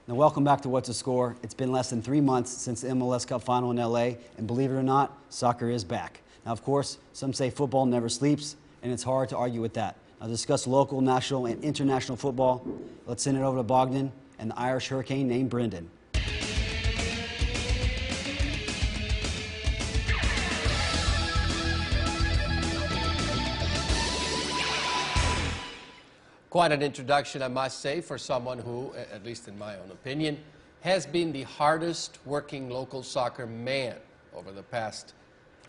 Now, welcome back to What's the Score. It's been less than 3 months since the MLS Cup final in LA, and believe it or not, soccer is back. Now, of course, some say football never sleeps, and it's hard to argue with that. Now, to discuss local, national, and international football, let's send it over to Bogdan and the Irish Hurricane named Brendan. Quite an introduction, I must say, for someone who, at least in my own opinion, has been the hardest working local soccer man over the past,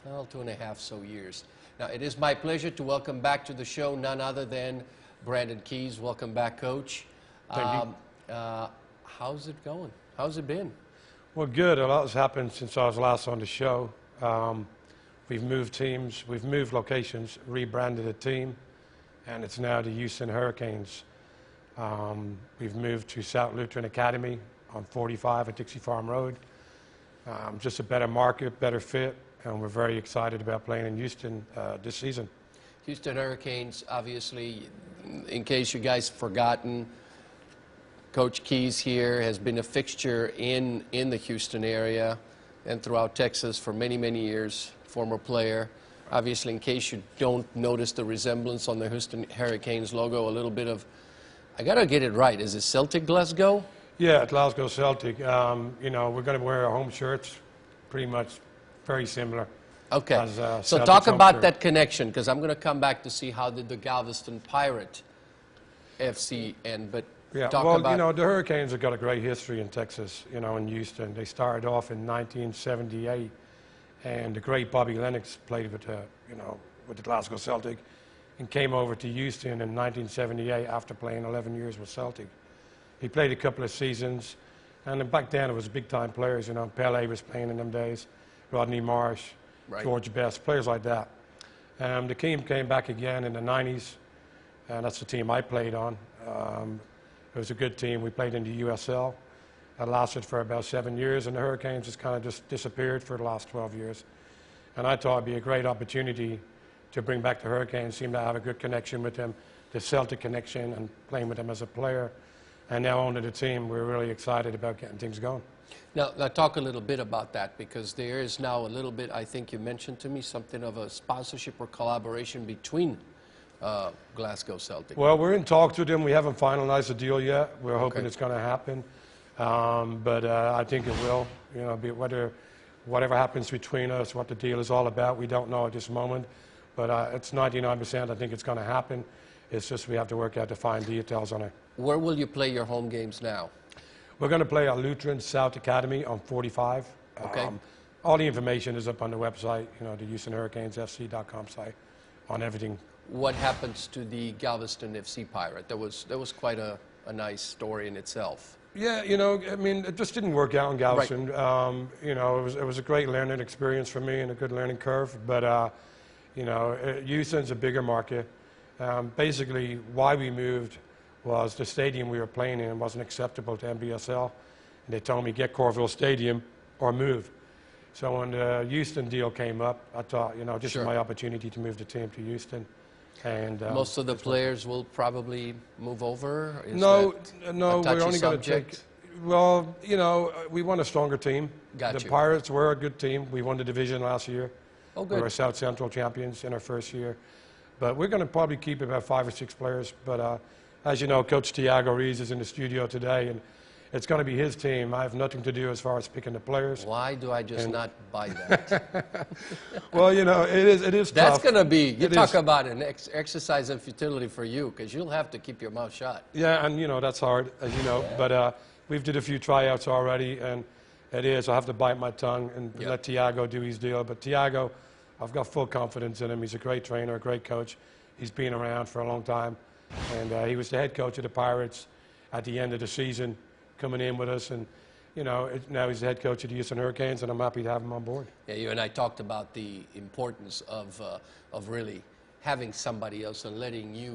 well, 2.5 so years. Now, it is my pleasure to welcome back to the show none other than Brandon Keys. Welcome back, Coach. Thank you. How's it going? How's it been? Well, good. A lot has happened since I was last on the show. We've moved teams, we've moved locations, rebranded a team, and it's now the Houston Hurricanes. We've moved to South Lutheran Academy on 45 at Dixie Farm Road. Just a better market, better fit, and we're very excited about playing in Houston this season. Houston Hurricanes, obviously, in case you guys have forgotten, Coach Keys here has been a fixture in the Houston area and throughout Texas for many, many years, former player. Obviously, in case you don't notice the resemblance on the Houston Hurricanes logo, a little bit of, I got to get it right, is it Celtic Glasgow? Yeah, Glasgow Celtic. You know, we're going to wear our home shirts, pretty much very similar. Okay, as, so Celtic's talk home about shirt. that connection, because I'm going to come back to see how did the Galveston Pirate FC end, but Yeah, talk well, about... you know, the Hurricanes have got a great history in Texas, you know, in Houston. They started off in 1978, and the great Bobby Lennox played with, you know, with the Glasgow Celtic and came over to Houston in 1978 after playing 11 years with Celtic. He played a couple of seasons, and then back then it was big-time players, you know, Pele was playing in them days, Rodney Marsh, Right. George Best, players like that. The team came back again in the 90s, and that's the team I played on. It was a good team. We played in the USL. That lasted for about 7 years, and the Hurricanes just kind of just disappeared for the last 12 years. And I thought it'd be a great opportunity to bring back the Hurricanes, seem to have a good connection with them, the Celtic connection, and playing with them as a player. And now owning the team, we're really excited about getting things going. Now, talk a little bit about that, because there is now a little bit, I think you mentioned to me, something of a sponsorship or collaboration between Glasgow Celtic. Well, we're in talks with them. We haven't finalized the deal yet. We're hoping Okay. it's going to happen. But I think it will. You know, whatever happens between us, what the deal is all about, we don't know at this moment. But it's 99%. I think it's going to happen. It's just we have to work out the fine details on it. Where will you play your home games now? We're going to play at Lutheran South Academy on 45. Okay. All the information is up on the website, you know, the HoustonHurricanesFC.com site, on everything. What happens to the Galveston FC Pirate? That was quite a nice story in itself. Yeah, you know, I mean, it just didn't work out in Galveston. Right. You know, it was a great learning experience for me and a good learning curve. But, you know, Houston's a bigger market. Basically, why we moved was the stadium we were playing in wasn't acceptable to NBSL. And they told me, get Corville Stadium or move. So when the Houston deal came up, I thought, you know, this is my opportunity to move the team to Houston. And most of the players will probably move over? No, we're only going to take... Well, you know, we want a stronger team. Got the you. Pirates were a good team. We won the division last year. Oh, good. We were South Central champions in our first year. But we're going to probably keep about 5 or 6 players. But as you know, Coach Tiago Rees is in the studio today, and it's going to be his team. I have nothing to do as far as picking the players. Why do I just not buy that? Well, you know, it is tough. That's going to be, you talk about an exercise in futility for you, because you'll have to keep your mouth shut. Yeah, and, you know, that's hard, as you know. But we've did a few tryouts already, and it is. I have to bite my tongue and let Tiago do his deal. But Tiago, I've got full confidence in him. He's a great trainer, a great coach. He's been around for a long time. And he was the head coach of the Pirates at the end of the season, coming in with us. And, you know, now he's the head coach of the Houston Hurricanes, and I'm happy to have him on board. Yeah, you and I talked about the importance of really having somebody else and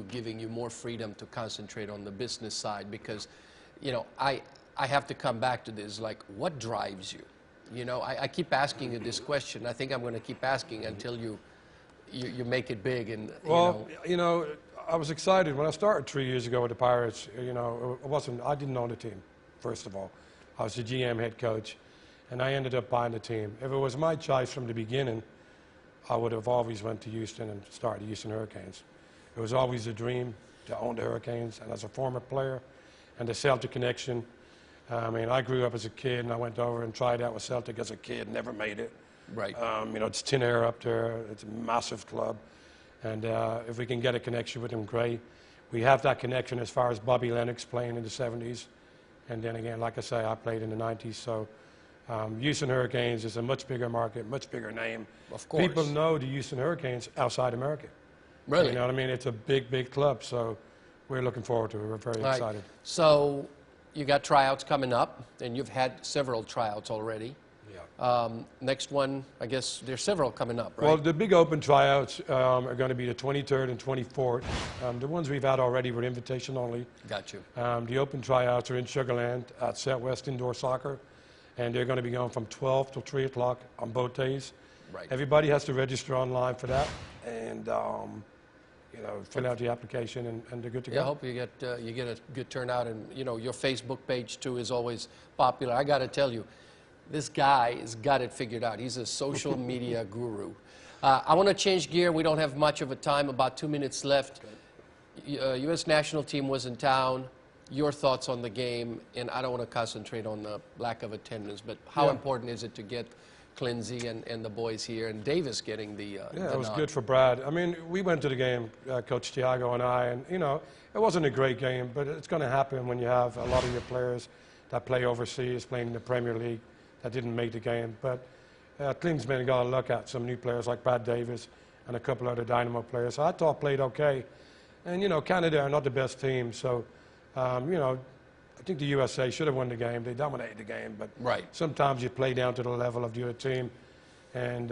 giving you more freedom to concentrate on the business side, because, you know, I have to come back to this, like, what drives you? You know, I keep asking you this question. I think I'm going to keep asking until you make it big. And you know, I was excited when I started 3 years ago with the Pirates. You know, I didn't own the team. first of all. I was the GM head coach, and I ended up buying the team. If it was my choice from the beginning, I would have always went to Houston and started the Houston Hurricanes. It was always a dream to own the Hurricanes, and as a former player, and the Celtic connection. I mean, I grew up as a kid, and I went over and tried out with Celtic as a kid, never made it. Right. You know, it's tin air up there. It's a massive club. And if we can get a connection with them, great. We have that connection as far as Bobby Lennox playing in the 70s. And then again, like I say, I played in the 90s. So Houston Hurricanes is a much bigger market, much bigger name. Of course. People know the Houston Hurricanes outside America. Really? You know what I mean? It's a big, big club. So we're looking forward to it. We're very Right. excited. So you got tryouts coming up, and you've had several tryouts already. Yeah. Next one, I guess there's several coming up, right? Well, the big open tryouts are going to be the 23rd and 24th. The ones we've had already were invitation only. Got you. The open tryouts are in Sugar Land at Southwest Indoor Soccer, and they're going to be going from 12 till 3 o'clock on both days. Right. Everybody has to register online for that, and you know, fill out the application, and they're good to Yeah, I go. hope you get a good turnout, and you know your Facebook page too is always popular. I got to tell you, this guy has got it figured out. He's a social media guru. I want to change gear. We don't have much of a time. About 2 minutes left. U.S. national team was in town. Your thoughts on the game, and I don't want to concentrate on the lack of attendance, but how Yeah. important is it to get Clinzy and the boys here, and Davis getting the Yeah, it was nod? good for Brad. I mean, we went to the game, Coach Thiago and I, and, you know, it wasn't a great game, but it's going to happen when you have a lot of your players that play overseas, playing in the Premier League, that didn't make the game. But Klinsman got a look at some new players like Brad Davis and a couple other Dynamo players. So I thought played okay. And, you know, Canada are not the best team, so, you know, I think the USA should have won the game. They dominated the game, but Right. sometimes you play down to the level of the other team. And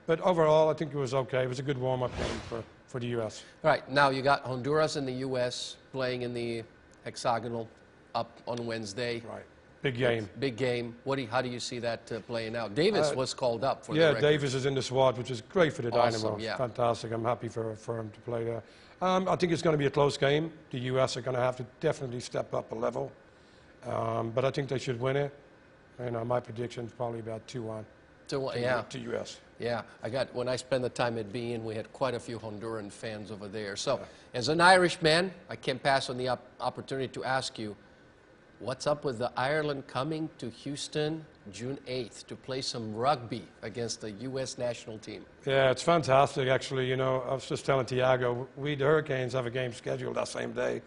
but overall, I think it was okay. It was a good warm-up game for the U.S. All right, now you got Honduras and the U.S. playing in the hexagonal up on Wednesday. Right, big game. Big game. How do you see that playing out? Davis was called up for the Yeah, record. Davis is in the squad, which is great for the Awesome, Dynamo. yeah. Fantastic. I'm happy for him to play there. I think it's going to be a close game. The U.S. are going to have to definitely step up a level. But I think they should win it. You know, my prediction is probably about 2-1 Yeah. to U.S. Yeah, when I spent the time at beIN, we had quite a few Honduran fans over there. So, as an Irishman, I can't pass on the opportunity to ask you, what's up with the Ireland coming to Houston June 8th to play some rugby against the U.S. national team? Yeah, it's fantastic, actually. You know, I was just telling Thiago, the Hurricanes have a game scheduled that same day.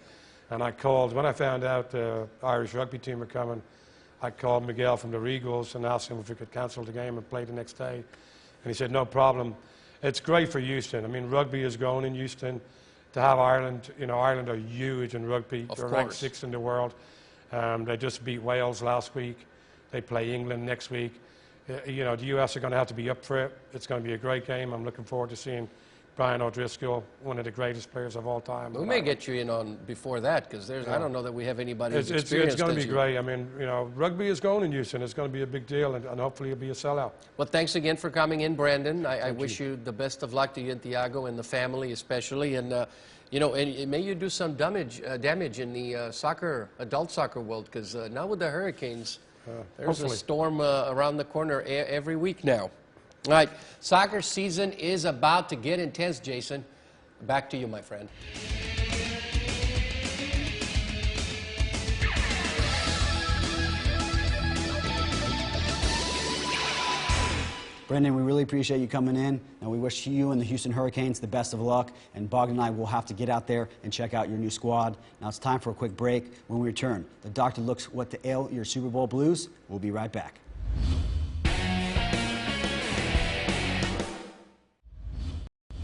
And I called, when I found out the Irish rugby team were coming, I called Miguel from the Regals and asked him if we could cancel the game and play the next day. And he said, no problem. It's great for Houston. I mean, rugby is growing in Houston. To have Ireland, you know, Ireland are huge in rugby. They're ranked 6th in the world. They just beat Wales last week. They play England next week. You know, the U.S. are going to have to be up for it. It's going to be a great game. I'm looking forward to seeing Brian O'Driscoll, one of the greatest players of all time. We may get you in on before that, because I don't know that we have anybody who's It's experienced going to as be you. great. I mean, you know, rugby is going in Houston. It's going to be a big deal, and hopefully it'll be a sellout. Well, thanks again for coming in, Brandon. I wish you the best of luck to you and Thiago and the family especially. And, you know, and may you do some damage in the adult soccer world, because now with the Hurricanes, there's hopefully. a storm around the corner every week now. All right, soccer season is about to get intense, Jason. Back to you, my friend. Brendan, we really appreciate you coming in, and we wish you and the Houston Hurricanes the best of luck. And Bogdan and I will have to get out there and check out your new squad. Now it's time for a quick break. When we return, the doctor looks what to ail your Super Bowl blues. We'll be right back.